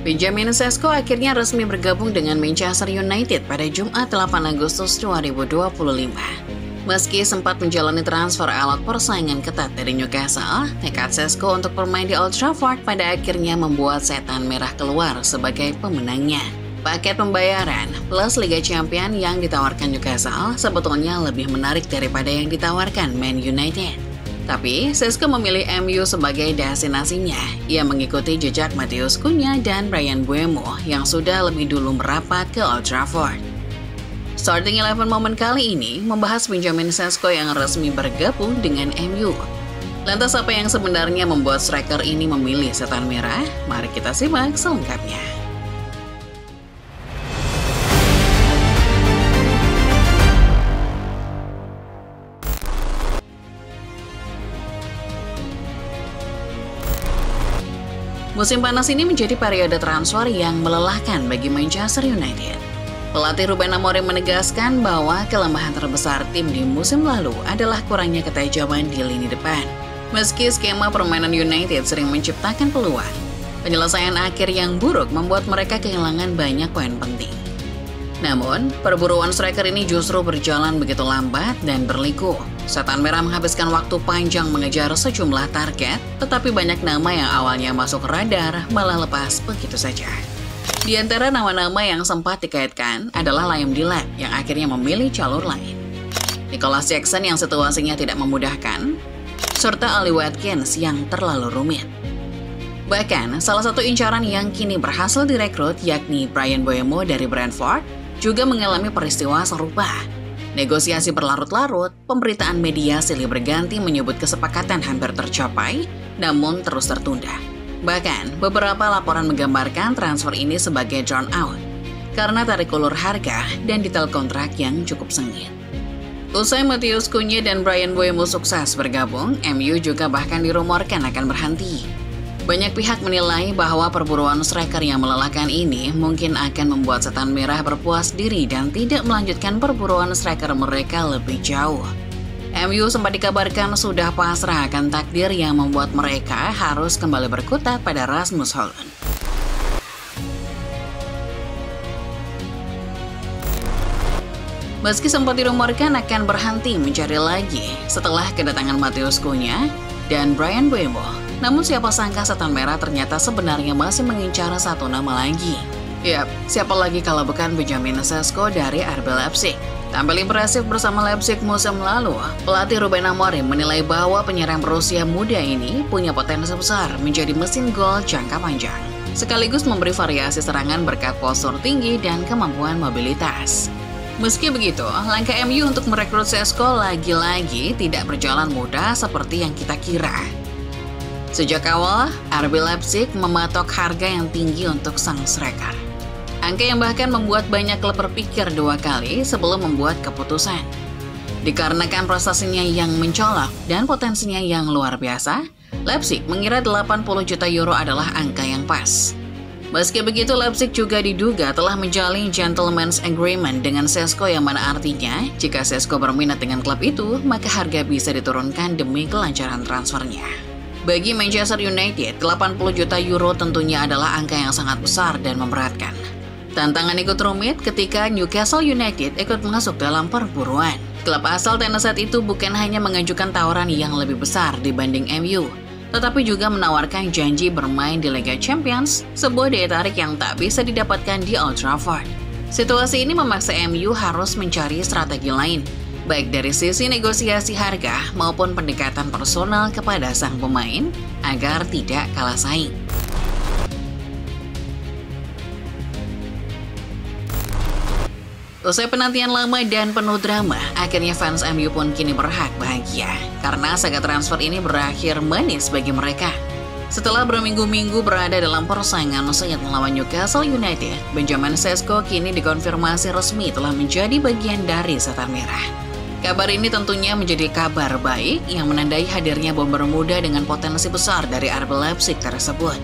Benjamin Sesko akhirnya resmi bergabung dengan Manchester United pada Jumat 8 Agustus 2025. Meski sempat menjalani transfer alat persaingan ketat dari Newcastle, tekad Sesko untuk bermain di Old Trafford pada akhirnya membuat setan merah keluar sebagai pemenangnya. Paket pembayaran plus Liga Champions yang ditawarkan Newcastle sebetulnya lebih menarik daripada yang ditawarkan Man United. Tapi, Sesko memilih MU sebagai destinasinya. Ia mengikuti jejak Matheus Cunha dan Bryan Mbeumo yang sudah lebih dulu merapat ke Old Trafford. Starting 11 momen kali ini membahas Benjamin Sesko yang resmi bergabung dengan MU. Lantas apa yang sebenarnya membuat striker ini memilih setan merah? Mari kita simak selengkapnya. Musim panas ini menjadi periode transfer yang melelahkan bagi Manchester United. Pelatih Ruben Amorim menegaskan bahwa kelemahan terbesar tim di musim lalu adalah kurangnya ketajaman di lini depan. Meski skema permainan United sering menciptakan peluang, penyelesaian akhir yang buruk membuat mereka kehilangan banyak poin penting. Namun, perburuan striker ini justru berjalan begitu lambat dan berliku. Setan merah menghabiskan waktu panjang mengejar sejumlah target, tetapi banyak nama yang awalnya masuk radar malah lepas begitu saja. Di antara nama-nama yang sempat dikaitkan adalah Liam Delap yang akhirnya memilih jalur lain, Nicholas Jackson yang situasinya tidak memudahkan, serta Ali Watkins yang terlalu rumit. Bahkan, salah satu incaran yang kini berhasil direkrut yakni Bryan Mbeumo dari Brentford juga mengalami peristiwa serupa. Negosiasi berlarut-larut, pemberitaan media silih berganti menyebut kesepakatan hampir tercapai, namun terus tertunda. Bahkan, beberapa laporan menggambarkan transfer ini sebagai drawn out, karena tarik ulur harga dan detail kontrak yang cukup sengit. Usai Matheus Cunha dan Bryan Mbeumo sukses bergabung, MU juga bahkan dirumorkan akan berhenti. Banyak pihak menilai bahwa perburuan striker yang melelahkan ini mungkin akan membuat setan merah berpuas diri dan tidak melanjutkan perburuan striker mereka lebih jauh. MU sempat dikabarkan sudah pasrah akan takdir yang membuat mereka harus kembali berkutat pada Rasmus Højlund. Meski sempat dirumorkan akan berhenti mencari lagi setelah kedatangan Matheus Cunha dan Bryan Mbeumo, namun siapa sangka setan merah ternyata sebenarnya masih mengincar satu nama lagi. Yap, siapa lagi kalau bukan Benjamin Sesko dari RB Leipzig. Tampil impresif bersama Leipzig musim lalu, pelatih Ruben Amorim menilai bahwa penyerang berusia muda ini punya potensi besar menjadi mesin gol jangka panjang, sekaligus memberi variasi serangan berkat postur tinggi dan kemampuan mobilitas. Meski begitu, langkah MU untuk merekrut Sesko lagi-lagi tidak berjalan mudah seperti yang kita kira. Sejak awal, RB Leipzig mematok harga yang tinggi untuk sang striker. Angka yang bahkan membuat banyak klub berpikir dua kali sebelum membuat keputusan. Dikarenakan prestasinya yang mencolok dan potensinya yang luar biasa, Leipzig mengira 80 juta euro adalah angka yang pas. Meski begitu, Leipzig juga diduga telah menjalin gentleman's agreement dengan Sesko yang mana artinya, jika Sesko berminat dengan klub itu, maka harga bisa diturunkan demi kelancaran transfernya. Bagi Manchester United, 80 juta euro tentunya adalah angka yang sangat besar dan memberatkan. Tantangan ikut rumit ketika Newcastle United ikut masuk dalam perburuan. Klub asal Tennessee itu bukan hanya mengajukan tawaran yang lebih besar dibanding MU, tetapi juga menawarkan janji bermain di Liga Champions, sebuah daya tarik yang tak bisa didapatkan di Old Trafford. Situasi ini memaksa MU harus mencari strategi lain, baik dari sisi negosiasi harga maupun pendekatan personal kepada sang pemain agar tidak kalah saing. Usai penantian lama dan penuh drama, akhirnya fans MU pun kini berhak bahagia karena saga transfer ini berakhir manis bagi mereka. Setelah berminggu-minggu berada dalam persaingan sengit melawan Newcastle United, Benjamin Sesko kini dikonfirmasi resmi telah menjadi bagian dari setan merah. Kabar ini tentunya menjadi kabar baik yang menandai hadirnya bomber muda dengan potensi besar dari RB Leipzig tersebut.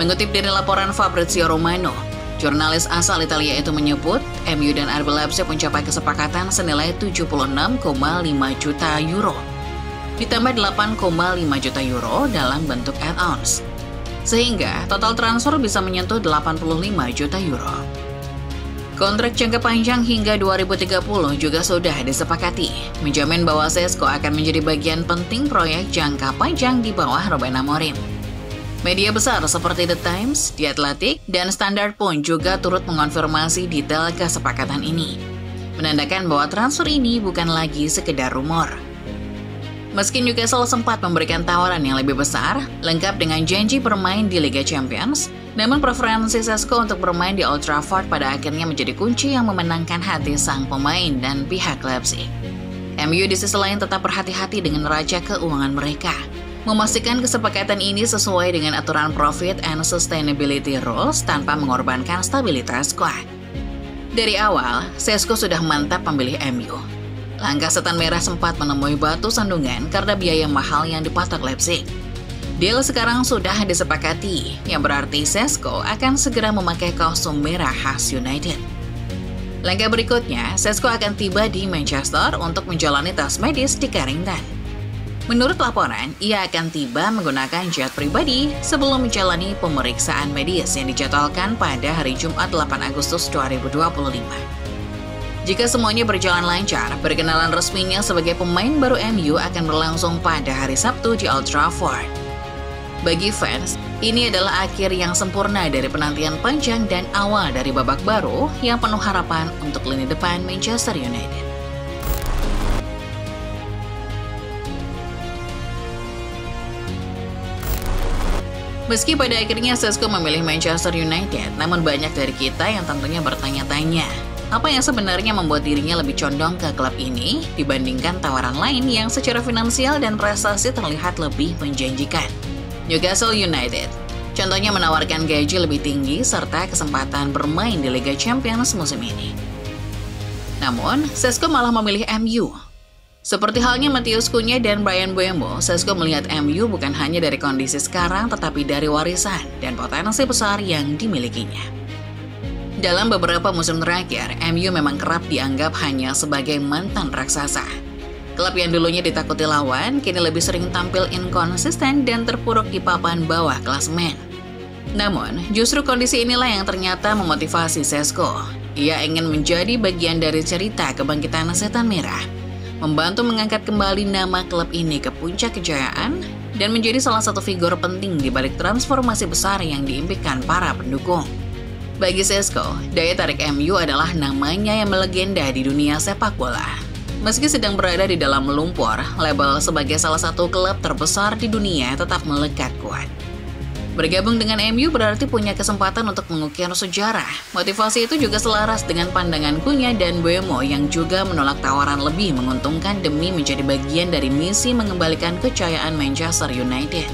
Mengutip dari laporan Fabrizio Romano, jurnalis asal Italia itu menyebut MU dan RB Leipzig mencapai kesepakatan senilai 76,5 juta euro, ditambah 8,5 juta euro dalam bentuk add-ons. sehingga total transfer bisa menyentuh 85 juta euro. Kontrak jangka panjang hingga 2030 juga sudah disepakati, menjamin bahwa Šeško akan menjadi bagian penting proyek jangka panjang di bawah Ruben Amorim. Media besar seperti The Times, The Athletic, dan Standard pun juga turut mengonfirmasi detail kesepakatan ini, menandakan bahwa transfer ini bukan lagi sekedar rumor. Meski Newcastle sempat memberikan tawaran yang lebih besar, lengkap dengan janji bermain di Liga Champions, namun preferensi Šeško untuk bermain di Old Trafford pada akhirnya menjadi kunci yang memenangkan hati sang pemain dan pihak Leipzig. MU di sisi lain tetap berhati-hati dengan neraca keuangan mereka, memastikan kesepakatan ini sesuai dengan aturan Profit and Sustainability Rules tanpa mengorbankan stabilitas skuad. Dari awal, Šeško sudah mantap memilih MU. Langkah setan merah sempat menemui batu sandungan karena biaya mahal yang dipatok Leipzig. Deal sekarang sudah disepakati, yang berarti Šeško akan segera memakai kostum merah khas United. Langkah berikutnya, Šeško akan tiba di Manchester untuk menjalani tes medis di Carrington. Menurut laporan, ia akan tiba menggunakan jet pribadi sebelum menjalani pemeriksaan medis yang dijadwalkan pada hari Jumat 8 Agustus 2025. Jika semuanya berjalan lancar, perkenalan resminya sebagai pemain baru MU akan berlangsung pada hari Sabtu di Old Trafford. Bagi fans, ini adalah akhir yang sempurna dari penantian panjang dan awal dari babak baru yang penuh harapan untuk lini depan Manchester United. Meski pada akhirnya Šeško memilih Manchester United, namun banyak dari kita yang tentunya bertanya-tanya, apa yang sebenarnya membuat dirinya lebih condong ke klub ini dibandingkan tawaran lain yang secara finansial dan prestasi terlihat lebih menjanjikan. Newcastle United, contohnya menawarkan gaji lebih tinggi serta kesempatan bermain di Liga Champions musim ini. Namun, Šeško malah memilih MU. Seperti halnya Matheus Cunha dan Bryan Mbeumo, Šeško melihat MU bukan hanya dari kondisi sekarang tetapi dari warisan dan potensi besar yang dimilikinya. Dalam beberapa musim terakhir, MU memang kerap dianggap hanya sebagai mantan raksasa. Klub yang dulunya ditakuti lawan, kini lebih sering tampil inkonsisten dan terpuruk di papan bawah klasemen. Namun, justru kondisi inilah yang ternyata memotivasi Šeško. Ia ingin menjadi bagian dari cerita kebangkitan setan merah, membantu mengangkat kembali nama klub ini ke puncak kejayaan, dan menjadi salah satu figur penting di balik transformasi besar yang diimpikan para pendukung. Bagi Šeško, daya tarik MU adalah namanya yang melegenda di dunia sepak bola. Meski sedang berada di dalam lumpur, label sebagai salah satu klub terbesar di dunia tetap melekat kuat. Bergabung dengan MU berarti punya kesempatan untuk mengukir sejarah. Motivasi itu juga selaras dengan pandangan Cunha dan Mbeumo yang juga menolak tawaran lebih menguntungkan demi menjadi bagian dari misi mengembalikan kejayaan Manchester United.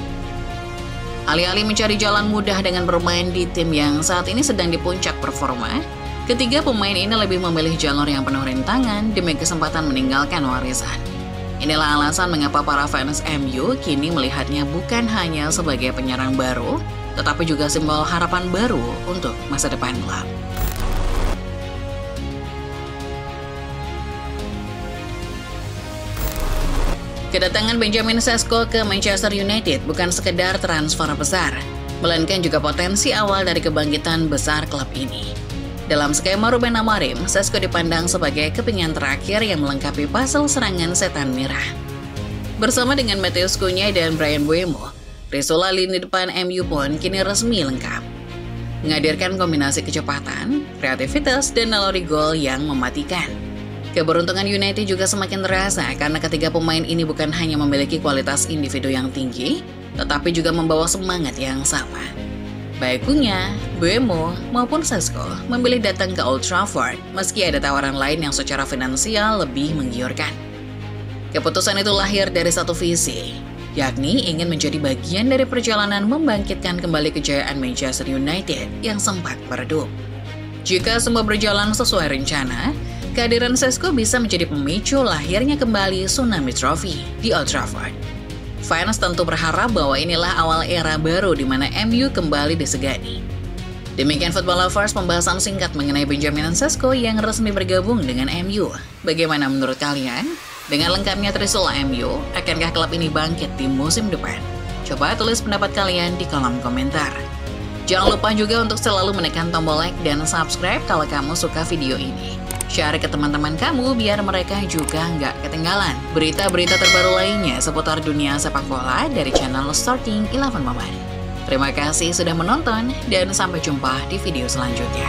Alih-alih mencari jalan mudah dengan bermain di tim yang saat ini sedang di puncak performa, ketiga pemain ini lebih memilih jalur yang penuh rintangan demi kesempatan meninggalkan warisan. Inilah alasan mengapa para fans MU kini melihatnya bukan hanya sebagai penyerang baru, tetapi juga simbol harapan baru untuk masa depan klub. Kedatangan Benjamin Šeško ke Manchester United bukan sekedar transfer besar, melainkan juga potensi awal dari kebangkitan besar klub ini. Dalam skema Ruben Amorim, Šeško dipandang sebagai kepingan terakhir yang melengkapi puzzle serangan setan merah. Bersama dengan Matheus Cunha dan Bryan Mbeumo, Trisula lini depan MU pun kini resmi lengkap. Menghadirkan kombinasi kecepatan, kreativitas, dan naluri gol yang mematikan. Keberuntungan United juga semakin terasa karena ketiga pemain ini bukan hanya memiliki kualitas individu yang tinggi, tetapi juga membawa semangat yang sama. Baik Cunha, Mbeumo, maupun Šeško memilih datang ke Old Trafford meski ada tawaran lain yang secara finansial lebih menggiurkan. Keputusan itu lahir dari satu visi, yakni ingin menjadi bagian dari perjalanan membangkitkan kembali kejayaan Manchester United yang sempat meredup. Jika semua berjalan sesuai rencana, kehadiran Šeško bisa menjadi pemicu lahirnya kembali Tsunami Trophy di Old Trafford. Fans tentu berharap bahwa inilah awal era baru di mana MU kembali disegani. Demikian Football Lovers, pembahasan singkat mengenai Benjamin Šeško yang resmi bergabung dengan MU. Bagaimana menurut kalian? Dengan lengkapnya Trisula MU, akankah klub ini bangkit di musim depan? Coba tulis pendapat kalian di kolom komentar. Jangan lupa juga untuk selalu menekan tombol like dan subscribe kalau kamu suka video ini. Share ke teman-teman kamu biar mereka juga nggak ketinggalan berita-berita terbaru lainnya seputar dunia sepak bola dari channel Starting 11 Moment. Terima kasih sudah menonton dan sampai jumpa di video selanjutnya.